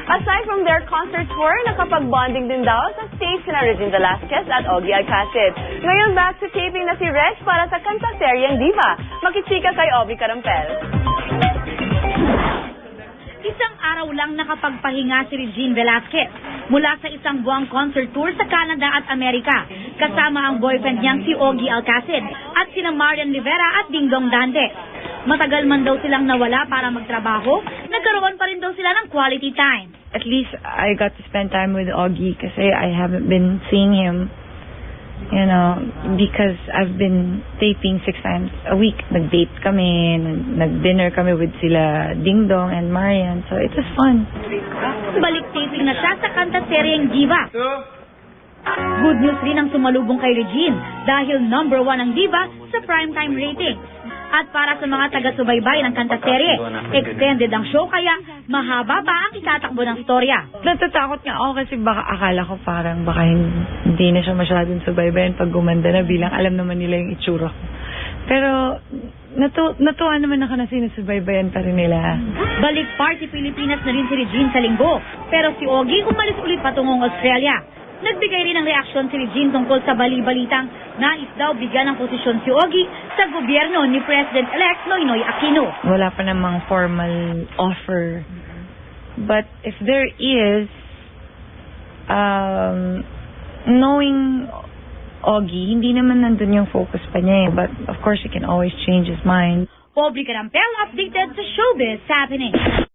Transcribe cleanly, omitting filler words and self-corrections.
Aside from their concert tour, nakapag-bonding din daw sa stage sina Regine Velasquez at Ogie Alcacid. Ngayon back to taping na si Reg para sa kantaseryeng Diva. Makitsika kay Ovi Carampel. Isang araw lang nakapagpahinga si Regine Velasquez mula sa isang buwang concert tour sa Canada at Amerika kasama ang boyfriend niyang si Ogie Alcacid at sina Marian Rivera at Dingdong Dantes. Matagal man daw silang nawala para magtrabaho, nagkaroon pa rin daw sila ng quality time. At least I got to spend time with Ogie kasi I haven't been seeing him, you know, because I've been taping 6 times a week. Nag-date kami, nag-dinner kami with sila Dingdong and Marian, so it was fun. Balik taping na siya sa kantaseryeng Diva. Good news rin ang sumalubong kay Regine dahil #1 ang Diva sa primetime ratings. At para sa mga taga-subaybay ng kantaserye, extended ang show kaya mahaba pa ang itatakbo ng storya. Natatakot nga ako kasi baka akala ko parang baka hindi na siya masyadong subaybayan pag gumanda na bilang alam naman nila yung itsura ko. Pero natuwa naman ako na sinusubaybayan pa rin nila. Balik party Pilipinas na rin si Regine sa linggo, pero si Ogie umalis ulit patungong Australia. Nagbigay rin ng reaksyon si Regine tungkol sa bali-balitang nais daw bigyan ng posisyon si Ogie sa gobyerno ni President-elect Noynoy Aquino. Wala pa namang formal offer. But if there is, knowing Ogie, hindi naman nandun yung focus pa niya eh. But of course, he can always change his mind. Ovi Carampel updated sa Showbiz Happening.